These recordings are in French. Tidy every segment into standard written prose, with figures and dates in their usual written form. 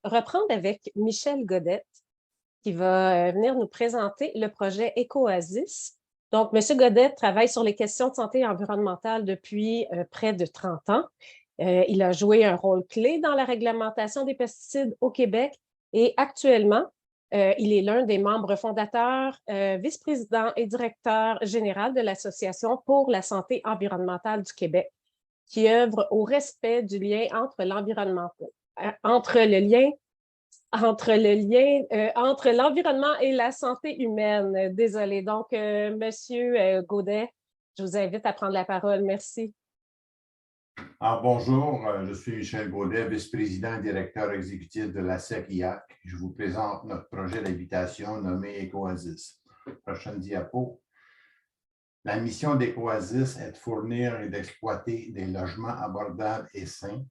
reprendre avec Michel Godette, qui va venir nous présenter le projet EcoAsis. Donc, M. Godette travaille sur les questions de santé environnementale depuis près de 30 ans. Il a joué un rôle clé dans la réglementation des pesticides au Québec et actuellement, il est l'un des membres fondateurs, vice-président et directeur général de l'Association pour la santé environnementale du Québec, qui œuvre au respect du lien entre l'environnement, entre le lien entre l'environnement et la santé humaine. Désolée. Donc, Monsieur Gaudet, je vous invite à prendre la parole. Merci. Bonjour, je suis Michel Gaudet, vice-président et directeur exécutif de la SEC-IAC. Je vous présente notre projet d'habitation nommé EcoAsis. Prochaine diapo. La mission d'EcoAsis est de fournir et d'exploiter des logements abordables et sains,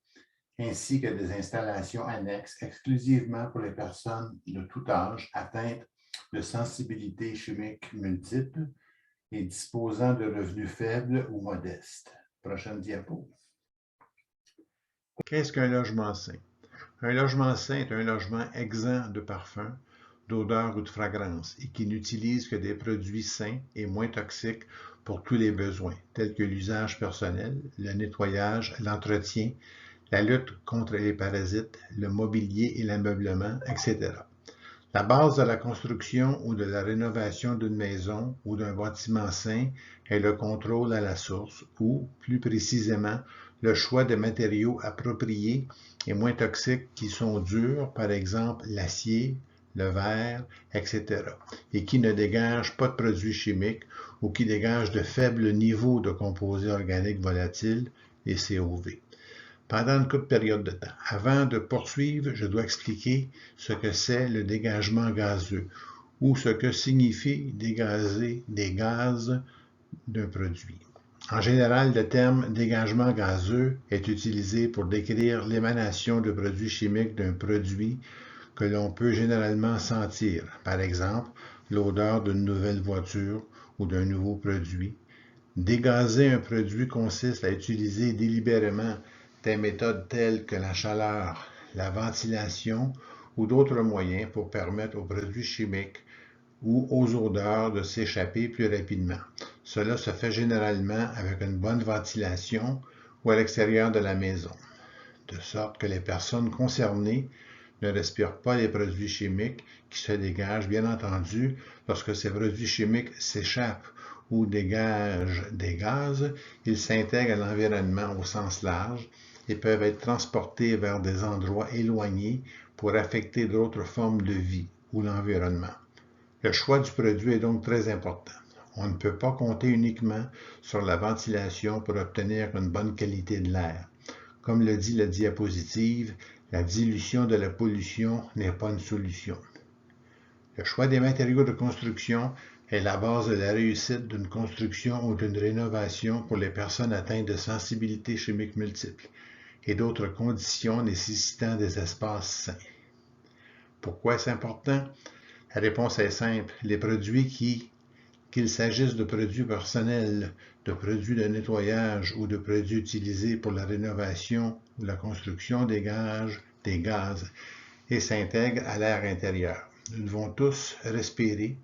ainsi que des installations annexes exclusivement pour les personnes de tout âge atteintes de sensibilités chimiques multiples et disposant de revenus faibles ou modestes. Prochaine diapo. Qu'est-ce qu'un logement sain? Un logement sain est un logement exempt de parfums, d'odeurs ou de fragrances et qui n'utilise que des produits sains et moins toxiques pour tous les besoins, tels que l'usage personnel, le nettoyage, l'entretien, la lutte contre les parasites, le mobilier et l'ameublement, etc. La base de la construction ou de la rénovation d'une maison ou d'un bâtiment sain est le contrôle à la source ou, plus précisément, le choix de matériaux appropriés et moins toxiques qui sont durs, par exemple l'acier, le verre, etc., et qui ne dégagent pas de produits chimiques ou qui dégagent de faibles niveaux de composés organiques volatiles, les COV. Pendant une courte période de temps. Avant de poursuivre, je dois expliquer ce que c'est le dégagement gazeux ou ce que signifie dégazer des gaz d'un produit. En général, le terme dégagement gazeux est utilisé pour décrire l'émanation de produits chimiques d'un produit que l'on peut généralement sentir, par exemple l'odeur d'une nouvelle voiture ou d'un nouveau produit. Dégazer un produit consiste à utiliser délibérément des méthodes telles que la chaleur, la ventilation ou d'autres moyens pour permettre aux produits chimiques ou aux odeurs de s'échapper plus rapidement. Cela se fait généralement avec une bonne ventilation ou à l'extérieur de la maison, de sorte que les personnes concernées ne respirent pas les produits chimiques qui se dégagent, bien entendu, lorsque ces produits chimiques s'échappent ou dégagent des gaz, ils s'intègrent à l'environnement au sens large et peuvent être transportés vers des endroits éloignés pour affecter d'autres formes de vie ou l'environnement. Le choix du produit est donc très important. On ne peut pas compter uniquement sur la ventilation pour obtenir une bonne qualité de l'air. Comme le dit la diapositive, la dilution de la pollution n'est pas une solution. Le choix des matériaux de construction est la base de la réussite d'une construction ou d'une rénovation pour les personnes atteintes de sensibilités chimiques multiples et d'autres conditions nécessitant des espaces sains. Pourquoi est-ce important? La réponse est simple. Les produits qu'il s'agisse de produits personnels, de produits de nettoyage ou de produits utilisés pour la rénovation ou la construction, dégagent des gaz et s'intègrent à l'air intérieur. Nous devons tous respirer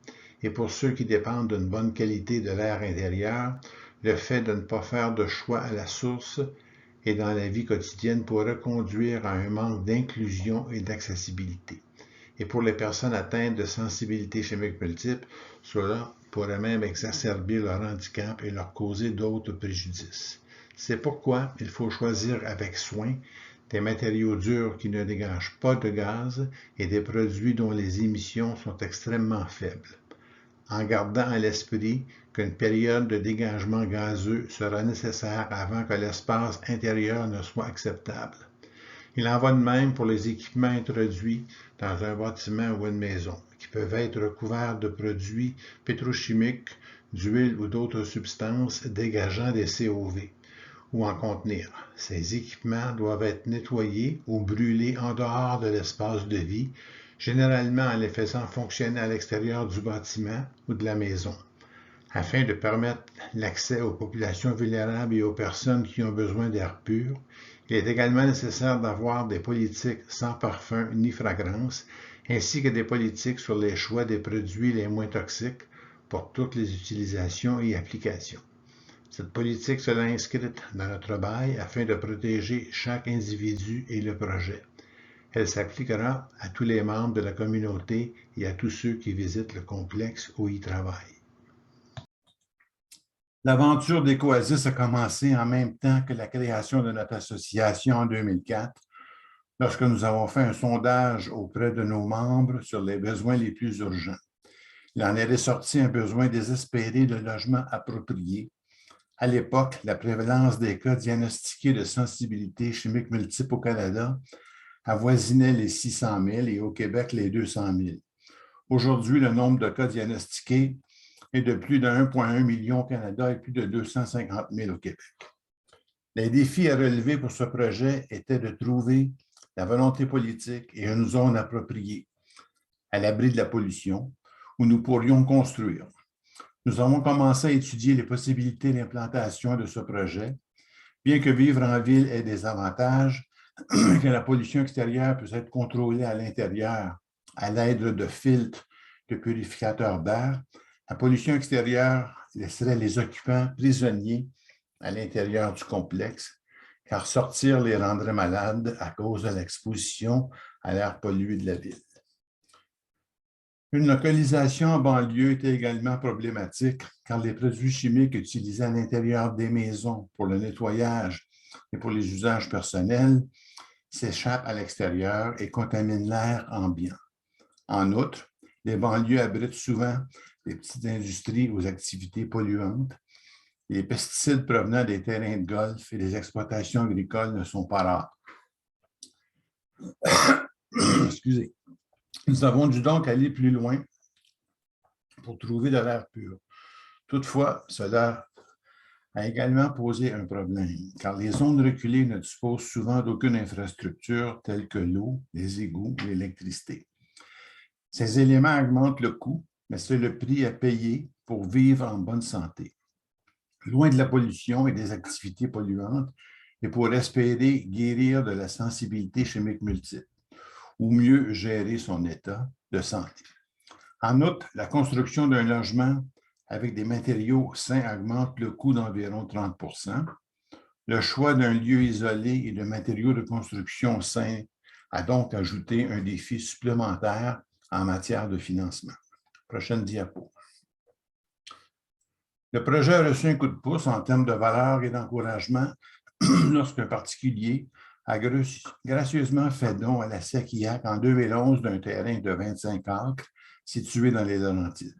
et pour ceux qui dépendent d'une bonne qualité de l'air intérieur, le fait de ne pas faire de choix à la source et dans la vie quotidienne pourrait conduire à un manque d'inclusion et d'accessibilité. Et pour les personnes atteintes de sensibilités chimiques multiples, cela pourrait même exacerber leur handicap et leur causer d'autres préjudices. C'est pourquoi il faut choisir avec soin des matériaux durs qui ne dégagent pas de gaz et des produits dont les émissions sont extrêmement faibles, en gardant à l'esprit qu'une période de dégagement gazeux sera nécessaire avant que l'espace intérieur ne soit acceptable. Il en va de même pour les équipements introduits dans un bâtiment ou une maison, qui peuvent être recouverts de produits pétrochimiques, d'huile ou d'autres substances dégageant des COV, ou en contenir. Ces équipements doivent être nettoyés ou brûlés en dehors de l'espace de vie, généralement en les faisant fonctionner à l'extérieur du bâtiment ou de la maison, afin de permettre l'accès aux populations vulnérables et aux personnes qui ont besoin d'air pur. Il est également nécessaire d'avoir des politiques sans parfum ni fragrance, ainsi que des politiques sur les choix des produits les moins toxiques pour toutes les utilisations et applications. Cette politique sera inscrite dans notre bail afin de protéger chaque individu et le projet. Elle s'appliquera à tous les membres de la communauté et à tous ceux qui visitent le complexe ou y travaillent. L'aventure d'Ecoasis a commencé en même temps que la création de notre association en 2004, lorsque nous avons fait un sondage auprès de nos membres sur les besoins les plus urgents. Il en est ressorti un besoin désespéré de logements appropriés. À l'époque, la prévalence des cas diagnostiqués de sensibilité chimique multiple au Canada avoisinait les 600 000 et au Québec les 200 000. Aujourd'hui, le nombre de cas diagnostiqués est de plus de 1,1 million au Canada et plus de 250 000 au Québec. Les défis à relever pour ce projet étaient de trouver la volonté politique et une zone appropriée, à l'abri de la pollution, où nous pourrions construire. Nous avons commencé à étudier les possibilités d'implantation de ce projet. Bien que vivre en ville ait des avantages, que la pollution extérieure puisse être contrôlée à l'intérieur à l'aide de filtres de purificateurs d'air, la pollution extérieure laisserait les occupants prisonniers à l'intérieur du complexe, car sortir les rendrait malades à cause de l'exposition à l'air pollué de la ville. Une localisation en banlieue était également problématique, car les produits chimiques utilisés à l'intérieur des maisons pour le nettoyage et pour les usages personnels s'échappent à l'extérieur et contaminent l'air ambiant. En outre, les banlieues abritent souvent des petites industries aux activités polluantes. Les pesticides provenant des terrains de golf et des exploitations agricoles ne sont pas rares. Excusez. Nous avons dû donc aller plus loin pour trouver de l'air pur. Toutefois, cela a également posé un problème, car les zones reculées ne disposent souvent d'aucune infrastructure telle que l'eau, les égouts ou l'électricité. Ces éléments augmentent le coût, mais c'est le prix à payer pour vivre en bonne santé, loin de la pollution et des activités polluantes, et pour espérer guérir de la sensibilité chimique multiple, ou mieux gérer son état de santé. En outre, la construction d'un logement avec des matériaux sains augmente le coût d'environ 30 %. Le choix d'un lieu isolé et de matériaux de construction sains a donc ajouté un défi supplémentaire en matière de financement. Prochaine diapo. Le projet a reçu un coup de pouce en termes de valeur et d'encouragement lorsqu'un particulier a gracieusement fait don à la SEC-IAC en 2011 d'un terrain de 25 acres situé dans les Laurentides.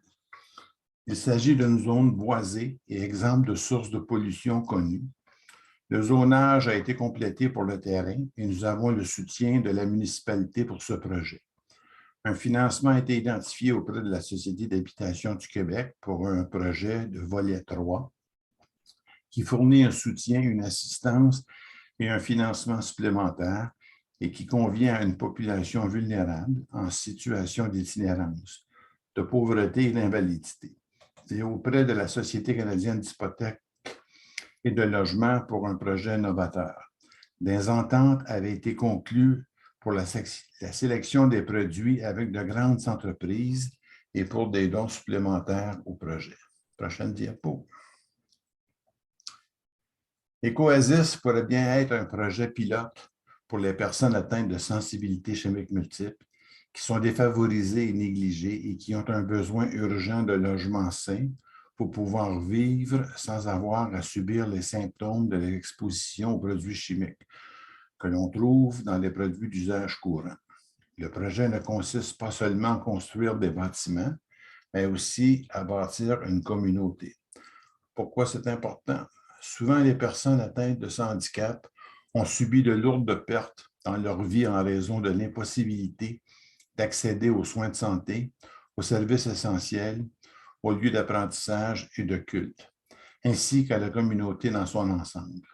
Il s'agit d'une zone boisée et exempte de sources de pollution connues. Le zonage a été complété pour le terrain et nous avons le soutien de la municipalité pour ce projet. Un financement a été identifié auprès de la Société d'habitation du Québec pour un projet de volet 3 qui fournit un soutien, une assistance et un financement supplémentaire et qui convient à une population vulnérable en situation d'itinérance, de pauvreté et d'invalidité, et auprès de la Société canadienne d'hypothèques et de logement pour un projet novateur. Des ententes avaient été conclues pour la sélection des produits avec de grandes entreprises et pour des dons supplémentaires au projet. Prochaine diapo. Ecoasis pourrait bien être un projet pilote pour les personnes atteintes de sensibilité chimique multiple, qui sont défavorisées et négligées et qui ont un besoin urgent de logement sain pour pouvoir vivre sans avoir à subir les symptômes de l'exposition aux produits chimiques que l'on trouve dans les produits d'usage courant. Le projet ne consiste pas seulement à construire des bâtiments, mais aussi à bâtir une communauté. Pourquoi c'est important? Souvent, les personnes atteintes de ce handicap ont subi de lourdes pertes dans leur vie en raison de l'impossibilité d'accéder aux soins de santé, aux services essentiels, aux lieux d'apprentissage et de culte, ainsi qu'à la communauté dans son ensemble.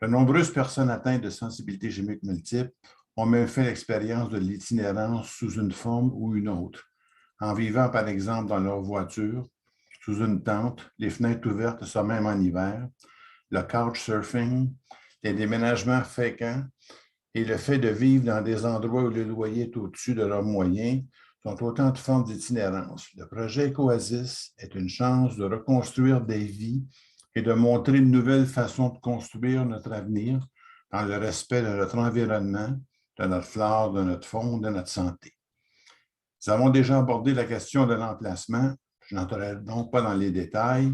De nombreuses personnes atteintes de sensibilité chimique multiple ont même fait l'expérience de l'itinérance sous une forme ou une autre, en vivant par exemple dans leur voiture, sous une tente, les fenêtres ouvertes, ça même en hiver, le couchsurfing, les déménagements fréquents et le fait de vivre dans des endroits où le loyer est au-dessus de leurs moyens sont autant de formes d'itinérance. Le projet Ecoasis est une chance de reconstruire des vies et de montrer une nouvelle façon de construire notre avenir dans le respect de notre environnement, de notre flore, de notre faune, de notre santé. Nous avons déjà abordé la question de l'emplacement. Je n'entrerai donc pas dans les détails,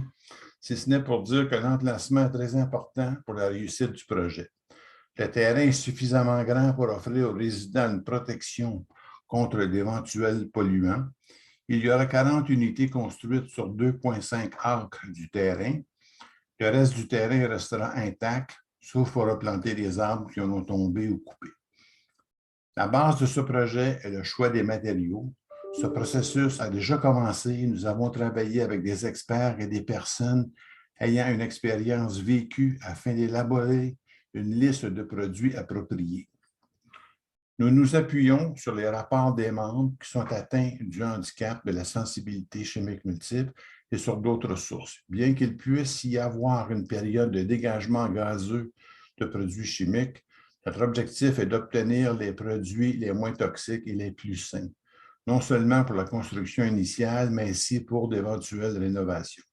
si ce n'est pour dire que l'emplacement est très important pour la réussite du projet. Le terrain est suffisamment grand pour offrir aux résidents une protection contre d'éventuels polluants. Il y aura 40 unités construites sur 2,5 acres du terrain. Le reste du terrain restera intact, sauf pour replanter des arbres qui en ont tombé ou coupé. La base de ce projet est le choix des matériaux. Ce processus a déjà commencé. Nous avons travaillé avec des experts et des personnes ayant une expérience vécue afin d'élaborer une liste de produits appropriés. Nous nous appuyons sur les rapports des membres qui sont atteints du handicap de la sensibilité chimique multiple et sur d'autres sources. Bien qu'il puisse y avoir une période de dégagement gazeux de produits chimiques, notre objectif est d'obtenir les produits les moins toxiques et les plus sains, non seulement pour la construction initiale, mais aussi pour d'éventuelles rénovations.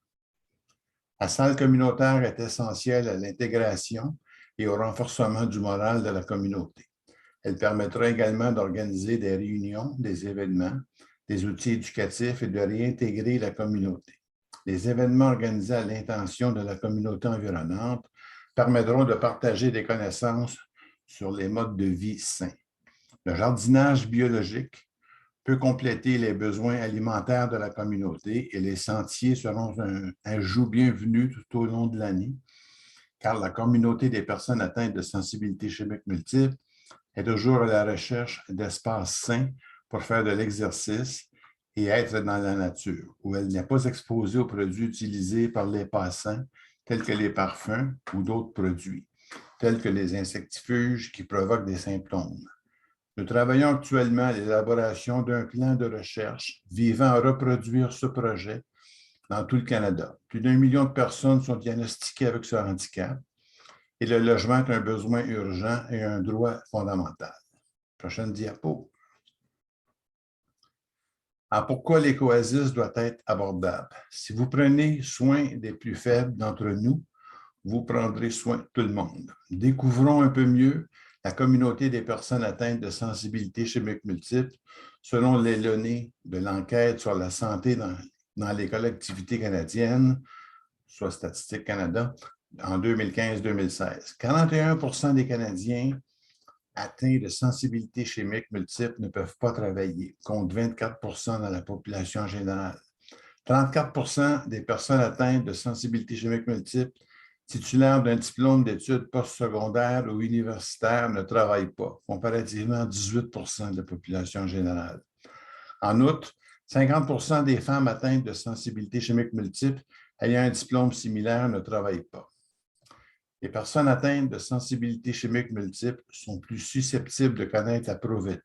La salle communautaire est essentielle à l'intégration et au renforcement du moral de la communauté. Elle permettra également d'organiser des réunions, des événements, des outils éducatifs et de réintégrer la communauté. Les événements organisés à l'intention de la communauté environnante permettront de partager des connaissances sur les modes de vie sains. Le jardinage biologique peut compléter les besoins alimentaires de la communauté et les sentiers seront un ajout bienvenu tout au long de l'année, car la communauté des personnes atteintes de sensibilité chimique multiple est toujours à la recherche d'espaces sains pour faire de l'exercice et être dans la nature, où elle n'est pas exposée aux produits utilisés par les passants, tels que les parfums ou d'autres produits, tels que les insectifuges qui provoquent des symptômes. Nous travaillons actuellement à l'élaboration d'un plan de recherche visant à reproduire ce projet dans tout le Canada. Plus d'1 million de personnes sont diagnostiquées avec ce handicap et le logement est un besoin urgent et un droit fondamental. Prochaine diapo. Alors, pourquoi l'Ecoasis doit être abordable? Si vous prenez soin des plus faibles d'entre nous, vous prendrez soin de tout le monde. Découvrons un peu mieux la communauté des personnes atteintes de sensibilité chimique multiple selon les données de l'enquête sur la santé dans les collectivités canadiennes, soit Statistique Canada, en 2015-2016. 41% des Canadiens atteints de sensibilité chimique multiple ne peuvent pas travailler, contre 24% dans la population générale. 34% des personnes atteintes de sensibilité chimique multiple titulaires d'un diplôme d'études postsecondaires ou universitaires ne travaillent pas, comparativement à 18% de la population générale. En outre, 50% des femmes atteintes de sensibilité chimique multiple ayant un diplôme similaire ne travaillent pas. Les personnes atteintes de sensibilité chimique multiple sont plus susceptibles de connaître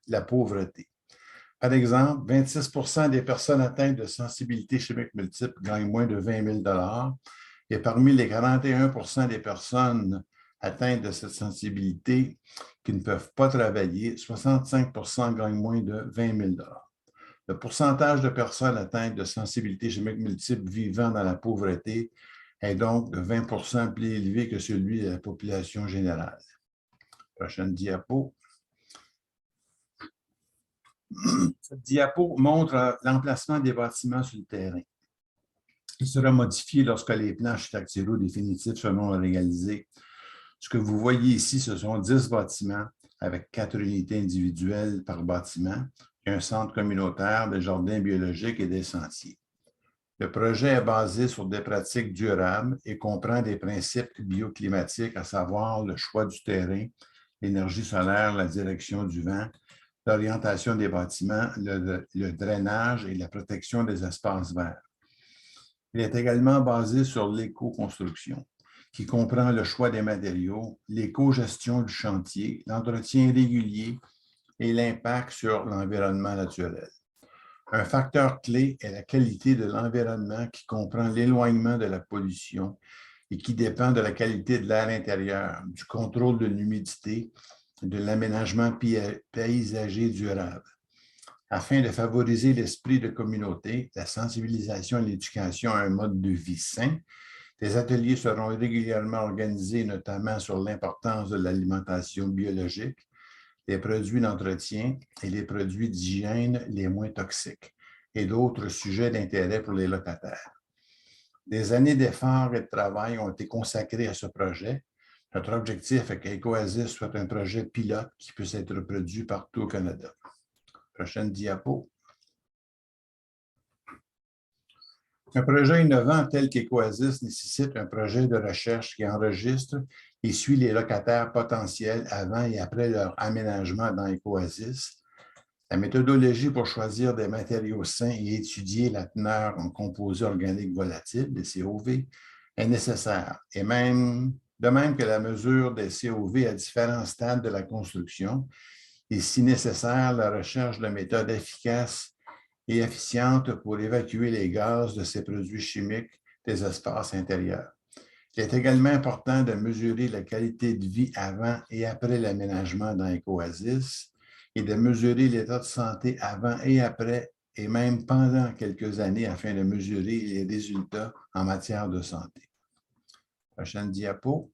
la pauvreté. Par exemple, 26% des personnes atteintes de sensibilité chimique multiple gagnent moins de 20 000 et parmi les 41% des personnes atteintes de cette sensibilité qui ne peuvent pas travailler, 65% gagnent moins de 20 000 Le pourcentage de personnes atteintes de sensibilité chimique multiple vivant dans la pauvreté est donc de 20% plus élevé que celui de la population générale. Prochaine diapo. Cette diapo montre l'emplacement des bâtiments sur le terrain. Il sera modifié lorsque les plans architecturaux définitifs seront réalisés. Ce que vous voyez ici, ce sont 10 bâtiments avec 4 unités individuelles par bâtiment, et un centre communautaire, des jardins biologiques et des sentiers. Le projet est basé sur des pratiques durables et comprend des principes bioclimatiques, à savoir le choix du terrain, l'énergie solaire, la direction du vent, l'orientation des bâtiments, le drainage et la protection des espaces verts. Il est également basé sur l'éco-construction, qui comprend le choix des matériaux, l'éco-gestion du chantier, l'entretien régulier et l'impact sur l'environnement naturel. Un facteur clé est la qualité de l'environnement qui comprend l'éloignement de la pollution et qui dépend de la qualité de l'air intérieur, du contrôle de l'humidité et de l'aménagement paysager durable. Afin de favoriser l'esprit de communauté, la sensibilisation et l'éducation à un mode de vie sain, des ateliers seront régulièrement organisés, notamment sur l'importance de l'alimentation biologique, les produits d'entretien et les produits d'hygiène les moins toxiques, et d'autres sujets d'intérêt pour les locataires. Des années d'efforts et de travail ont été consacrées à ce projet. Notre objectif est qu'Ecoasis soit un projet pilote qui puisse être reproduit partout au Canada. Prochaine diapo. Un projet innovant tel qu'Ecoasis nécessite un projet de recherche qui enregistre et suit les locataires potentiels avant et après leur aménagement dans Ecoasis. La méthodologie pour choisir des matériaux sains et étudier la teneur en composés organiques volatiles, les COV, est nécessaire, et de même que la mesure des COV à différents stades de la construction, et si nécessaire, la recherche de méthodes efficaces et efficientes pour évacuer les gaz de ces produits chimiques des espaces intérieurs. Il est également important de mesurer la qualité de vie avant et après l'aménagement dans Ecoasis et de mesurer l'état de santé avant et après et même pendant quelques années afin de mesurer les résultats en matière de santé. Prochaine diapo.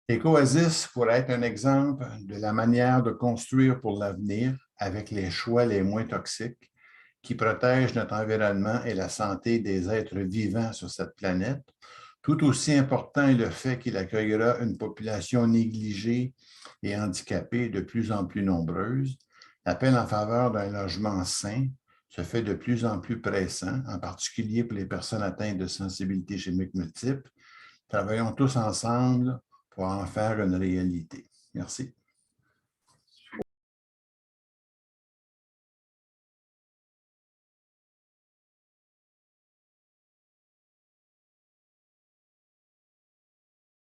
Ecoasis pourrait être un exemple de la manière de construire pour l'avenir avec les choix les moins toxiques qui protègent notre environnement et la santé des êtres vivants sur cette planète. Tout aussi important est le fait qu'il accueillera une population négligée et handicapée de plus en plus nombreuse. L'appel en faveur d'un logement sain se fait de plus en plus pressant, en particulier pour les personnes atteintes de sensibilité chimique multiple. Travaillons tous ensemble pour en faire une réalité. Merci.